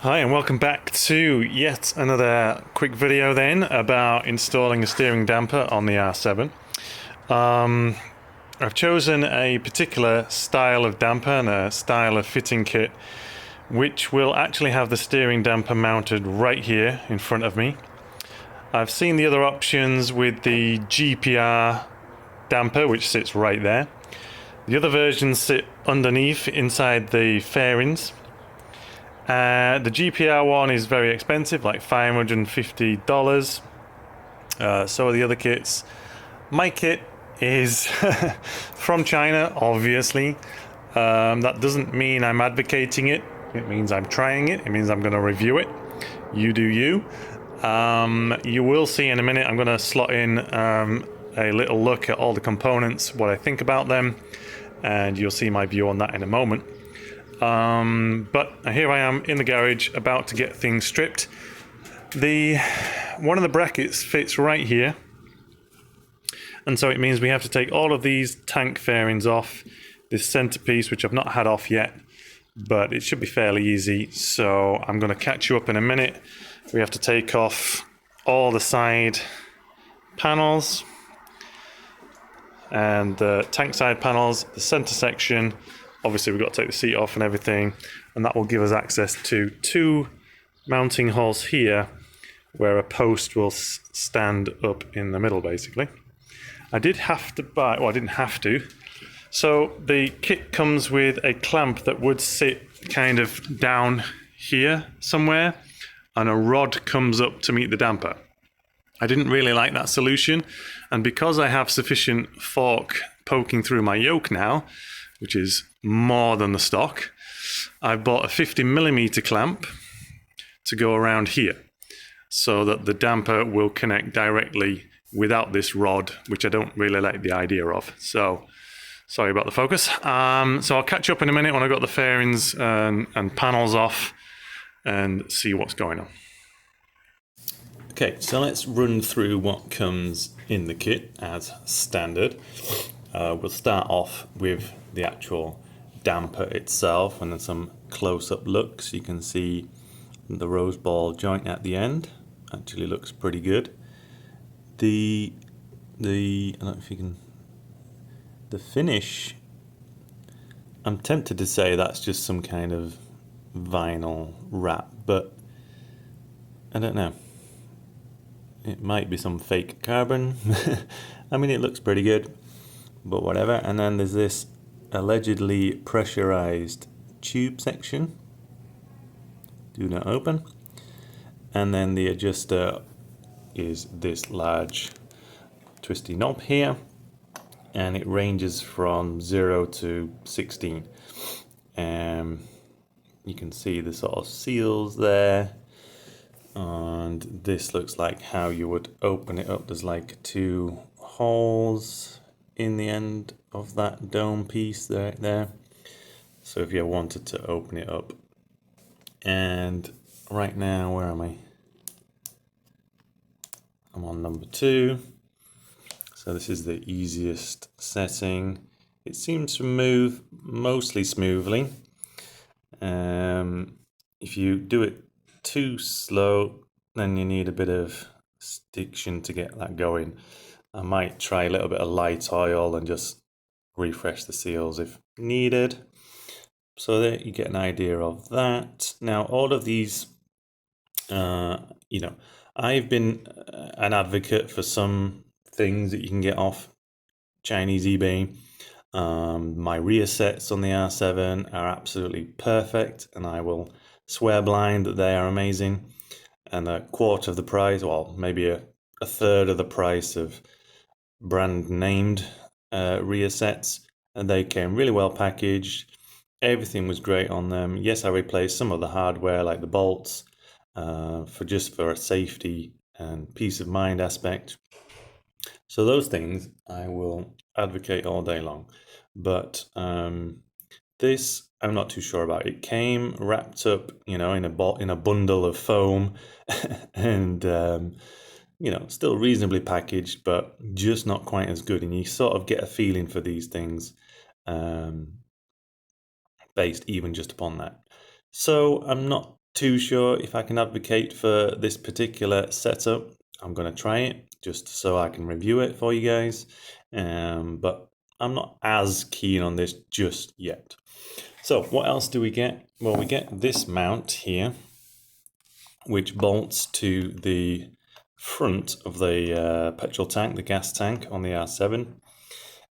Hi and welcome back to yet another quick video then about installing a steering damper on the R7. I've chosen a particular style of damper and a style of fitting kit which will actually have the steering damper mounted right here in front of me. I've seen the other options with the GPR damper which sits right there. The other versions sit underneath inside the fairings. The GPR one is very expensive, like $550. So are the other kits. My kit is from China, obviously. That doesn't mean I'm advocating it. It means I'm trying it. It means I'm going to review it. You do you. You will see in a minute, I'm going to slot in a little look at all the components, what I think about them, and you'll see my view on that in a moment. But here I am in the garage about to get things stripped. One of the brackets fits right here, and so it means we have to take all of these tank fairings off, this centerpiece which I've not had off yet, but it should be fairly easy. So I'm going to catch you up in a minute. We have to take off all the side panels and the tank side panels, the center section. Obviously we've got to take the seat off and everything, and that will give us access to two mounting holes here where a post will stand up in the middle basically. I did have to buy, well I didn't have to, so the kit comes with a clamp that would sit kind of down here somewhere, and a rod comes up to meet the damper. I didn't really like that solution, and because I have sufficient fork poking through my yoke now, which is more than the stock, I bought a 50mm clamp to go around here so that the damper will connect directly without this rod, which I don't really like the idea of. So sorry about the focus. So I'll catch up in a minute when I've got the fairings and panels off and see what's going on. Okay, so let's run through what comes in the kit as standard. We'll start off with the actual damper itself, and then some close-up looks. You can see the rose ball joint at the end actually looks pretty good. I don't know if you can, the finish, I'm tempted to say that's just some kind of vinyl wrap, but I don't know. It might be some fake carbon. I mean, it looks pretty good, but whatever. And then there's this allegedly pressurized tube section. Do not open. And then the adjuster is this large twisty knob here, and it ranges from 0 to 16. You can see the sort of seals there, and this looks like how you would open it up. There's like two holes in the end of that dome piece there. So if you wanted to open it up, and right now, where am I? I'm on number 2. So this is the easiest setting. It seems to move mostly smoothly. If you do it too slow, then you need a bit of stiction to get that going. I might try a little bit of light oil and just refresh the seals if needed. So there you get an idea of that. Now all of these, I've been an advocate for some things that you can get off Chinese eBay. My rear sets on the R7 are absolutely perfect, and I will swear blind that they are amazing. And a quarter of the price, well, maybe a third of the price of brand named rear sets, and they came really well packaged. Everything was great on them. Yes, I replaced some of the hardware like the bolts for a safety and peace of mind aspect. So those things I will advocate all day long. But this I'm not too sure about. It came wrapped up, in a bundle of foam, and still reasonably packaged, but just not quite as good. And you sort of get a feeling for these things based even just upon that. So I'm not too sure if I can advocate for this particular setup. I'm going to try it just so I can review it for you guys, but I'm not as keen on this just yet. So what else do we get? Well, we get this mount here, which bolts to the front of the petrol tank, the gas tank on the R7.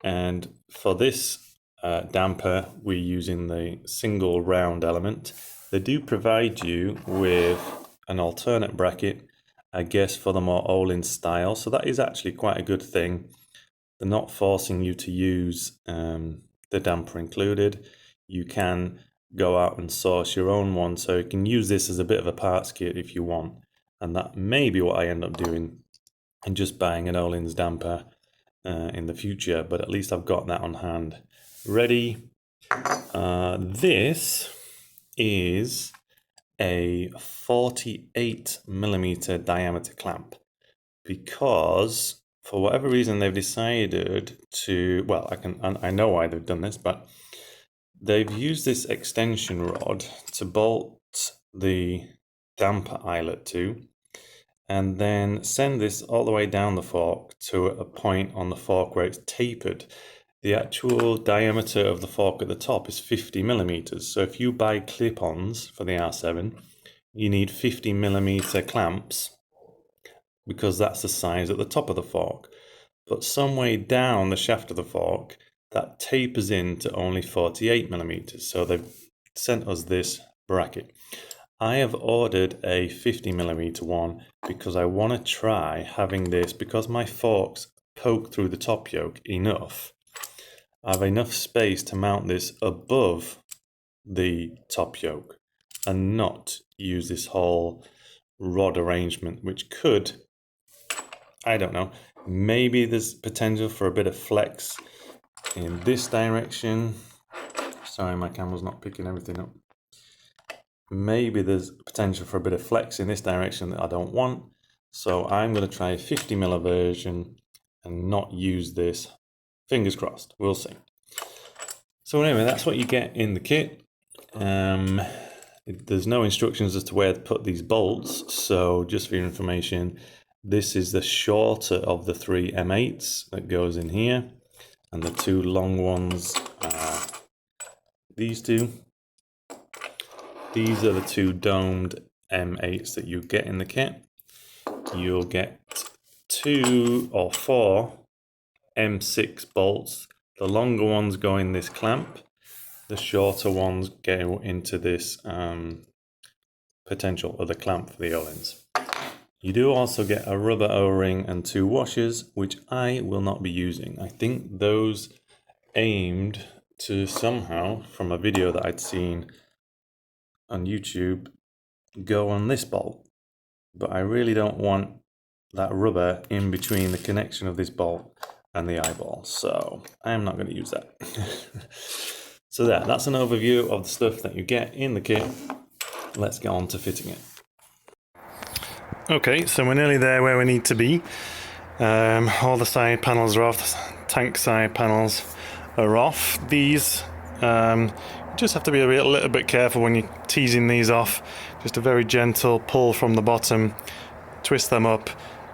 And for this damper, we're using the single round element. They do provide you with an alternate bracket, I guess, for the more Olin style. So that is actually quite a good thing. They're not forcing you to use the damper included. You can go out and source your own one, so you can use this as a bit of a parts kit if you want. And that may be what I end up doing and just buying an Olin's damper in the future, but at least I've got that on hand ready. This is a 48mm diameter clamp, because for whatever reason they've decided to, well, I know why they've done this, but they've used this extension rod to bolt the damper eyelet to, and then send this all the way down the fork to a point on the fork where it's tapered. The actual diameter of the fork at the top is 50mm. So if you buy clip-ons for the R7, you need 50mm clamps, because that's the size at the top of the fork. But some way down the shaft of the fork, that tapers in to only 48mm. So they've sent us this bracket. I have ordered a 50mm one because I want to try having this, because my forks poke through the top yoke enough. I have enough space to mount this above the top yoke and not use this whole rod arrangement, which could, I don't know, maybe there's potential for a bit of flex in this direction. Sorry, my camera's not picking everything up. Maybe there's potential for a bit of flex in this direction that I don't want. So I'm going to try a 50mm version and not use this. Fingers crossed, we'll see. So anyway, that's what you get in the kit. There's no instructions as to where to put these bolts. So just for your information, this is the shorter of the 3 M8s that goes in here. And the 2 long ones are these two. These are the 2 domed M8s that you get in the kit. You'll get 2 or 4 M6 bolts. The longer ones go in this clamp. The shorter ones go into this potential other clamp for the O-rings. You do also get a rubber O-ring and 2 washers, which I will not be using. I think those aimed to somehow, from a video that I'd seen on YouTube, go on this bolt, but I really don't want that rubber in between the connection of this bolt and the eyeball, so I am not going to use that. So that's an overview of the stuff that you get in the kit. Let's get on to fitting it. Okay, so we're nearly there where we need to be. All the side panels are off, the tank side panels are off. These just have to be a little bit careful when you're teasing these off. Just a very gentle pull from the bottom, twist them up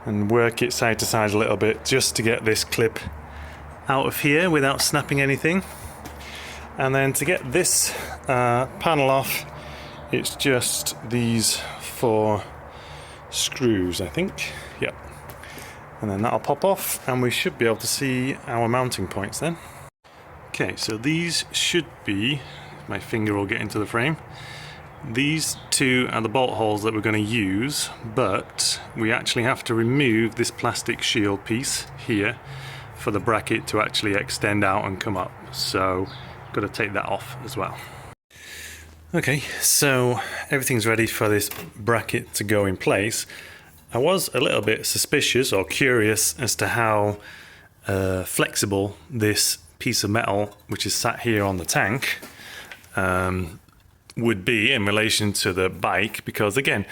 and work it side to side a little bit just to get this clip out of here without snapping anything. And then to get this panel off, it's just these 4 screws, I think. Yep. And then that'll pop off and we should be able to see our mounting points then. Okay, so these should be, my finger will get into the frame. These 2 are the bolt holes that we're going to use, but we actually have to remove this plastic shield piece here for the bracket to actually extend out and come up. So got to take that off as well. Okay, so everything's ready for this bracket to go in place. I was a little bit suspicious or curious as to how flexible this piece of metal, which is sat here on the tank, would be in relation to the bike, because again,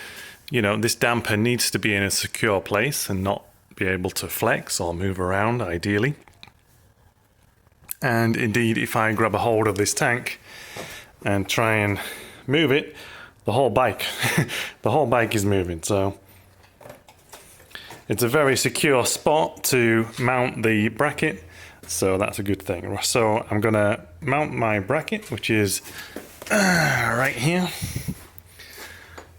you know, this damper needs to be in a secure place and not be able to flex or move around ideally. And indeed, if I grab a hold of this tank and try and move it, the whole bike, the whole bike is moving. So it's a very secure spot to mount the bracket. So that's a good thing. So I'm gonna mount my bracket, which is right here.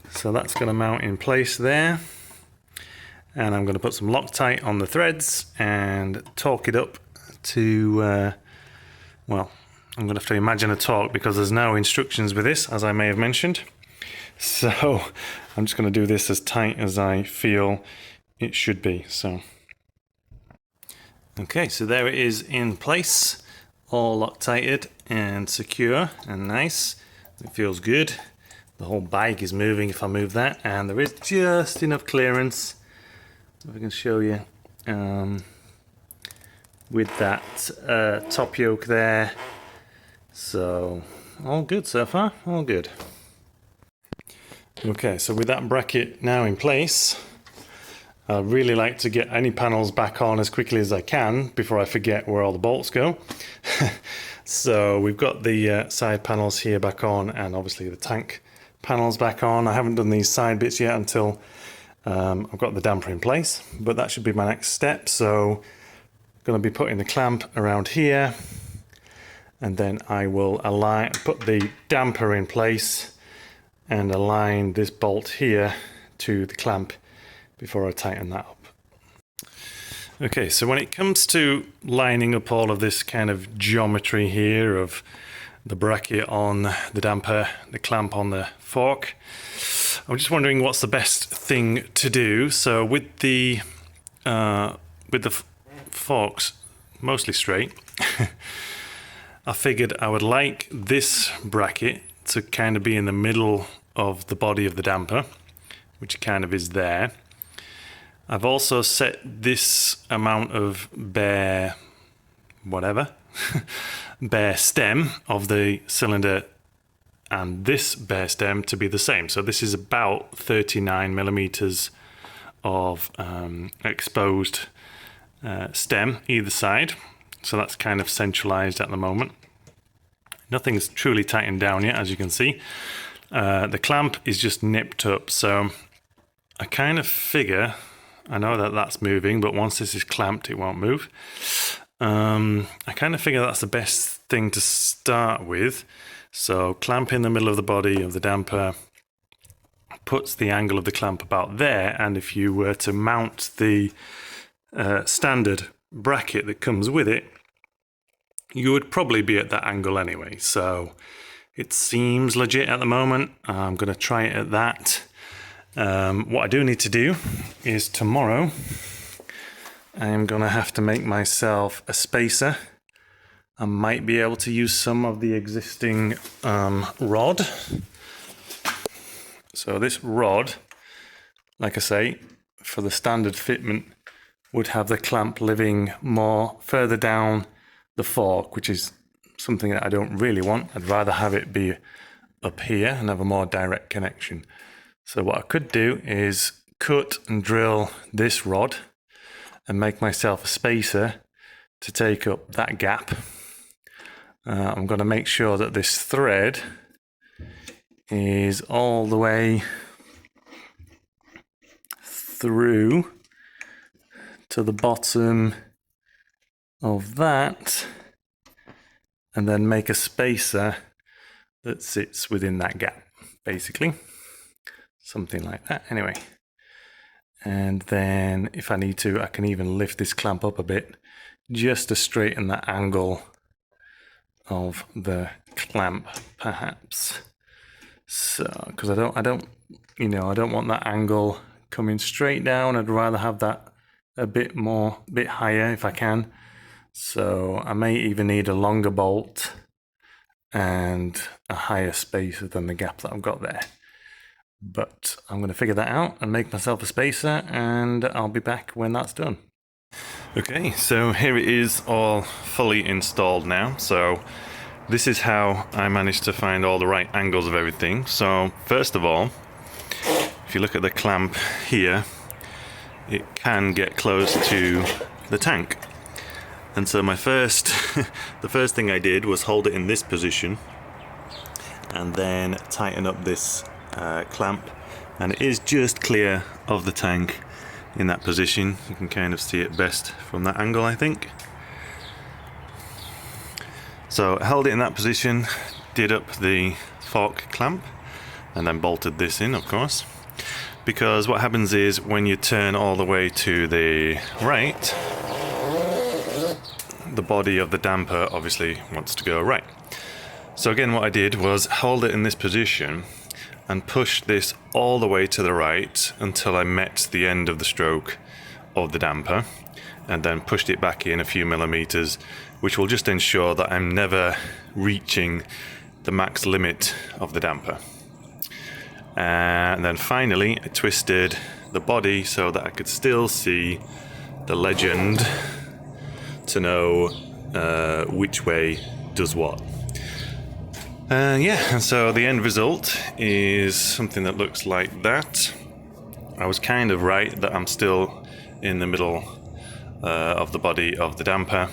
So that's gonna mount in place there. And I'm gonna put some Loctite on the threads and torque it up to, well, I'm gonna have to imagine a torque because there's no instructions with this, as I may have mentioned. So I'm just gonna do this as tight as I feel it should be, so. Okay, so there it is in place, all Loctited and secure and nice. It feels good. The whole bike is moving if I move that, and there is just enough clearance, if I can show you, with that top yoke there. So, all good so far, all good. Okay, so with that bracket now in place, I'd really like to get any panels back on as quickly as I can before I forget where all the bolts go. So we've got the side panels here back on, and obviously the tank panels back on. I haven't done these side bits yet until I've got the damper in place, but that should be my next step. So I'm going to be putting the clamp around here, and then I will put the damper in place and align this bolt here to the clamp before I tighten that up. Okay, so when it comes to lining up all of this kind of geometry here of the bracket on the damper, the clamp on the fork, I'm just wondering what's the best thing to do. So with the forks mostly straight, I figured I would like this bracket to kind of be in the middle of the body of the damper, which kind of is there. I've also set this amount of bare stem of the cylinder and this bare stem to be the same. So this is about 39 millimeters of exposed stem either side. So that's kind of centralized at the moment. Nothing's truly tightened down yet, as you can see. The clamp is just nipped up, so I kind of figure, I know that that's moving, but once this is clamped, it won't move. I kind of figure that's the best thing to start with. So clamp in the middle of the body of the damper puts the angle of the clamp about there, and if you were to mount the standard bracket that comes with it, you would probably be at that angle anyway. So it seems legit at the moment. I'm going to try it at that. What I do need to do is tomorrow I'm going to have to make myself a spacer. I might be able to use some of the existing rod. So this rod, like I say, for the standard fitment, would have the clamp living more further down the fork, which is something that I don't really want. I'd rather have it be up here and have a more direct connection. So what I could do is cut and drill this rod and make myself a spacer to take up that gap. I'm going to make sure that this thread is all the way through to the bottom of that, and then make a spacer that sits within that gap, basically. Something like that, anyway. And then if I need to, I can even lift this clamp up a bit just to straighten that angle of the clamp, perhaps. So, because I don't want that angle coming straight down. I'd rather have that a bit higher if I can. So I may even need a longer bolt and a higher spacer than the gap that I've got there. But I'm going to figure that out and make myself a spacer, and I'll be back when that's done. Okay, so here it is all fully installed now. So this is how I managed to find all the right angles of everything. So first of all, if you look at the clamp here, it can get close to the tank. And so the first thing I did was hold it in this position and then tighten up this clamp, and it is just clear of the tank in that position. You can kind of see it best from that angle, I think. So I held it in that position, did up the fork clamp, and then bolted this in, of course, because what happens is when you turn all the way to the right, the body of the damper obviously wants to go right. So again, what I did was hold it in this position and push this all the way to the right until I met the end of the stroke of the damper, and then pushed it back in a few millimeters, which will just ensure that I'm never reaching the max limit of the damper. And then finally I twisted the body so that I could still see the legend to know which way does what. And so the end result is something that looks like that. I was kind of right that I'm still in the middle of the body of the damper.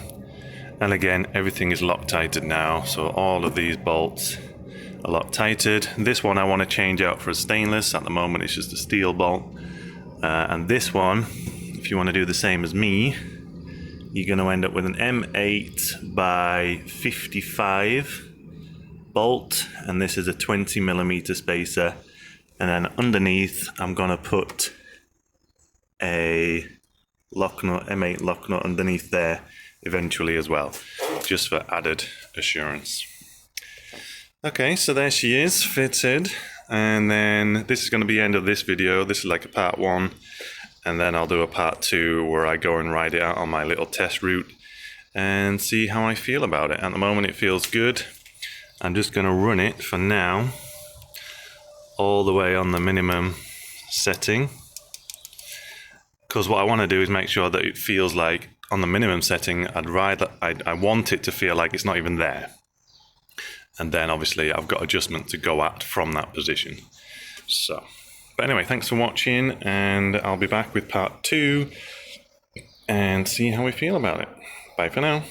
And again, everything is Loctited now, so all of these bolts are Loctited. This one I want to change out for a stainless. At the moment it's just a steel bolt. And this one, if you want to do the same as me, you're going to end up with an M8 by 55 bolt, and this is a 20mm spacer, and then underneath I'm going to put a lock nut, M8 lock nut underneath there eventually as well, just for added assurance. Okay, so there she is, fitted, and then this is going to be the end of this video. This is like a part 1, and then I'll do a part 2 where I go and ride it out on my little test route and see how I feel about it. At the moment it feels good. I'm just going to run it for now all the way on the minimum setting, because what I want to do is make sure that it feels like on the minimum setting I want it to feel like it's not even there, and then obviously I've got adjustment to go at from that position. So, but anyway, thanks for watching, and I'll be back with part 2 and see how we feel about it. Bye for now.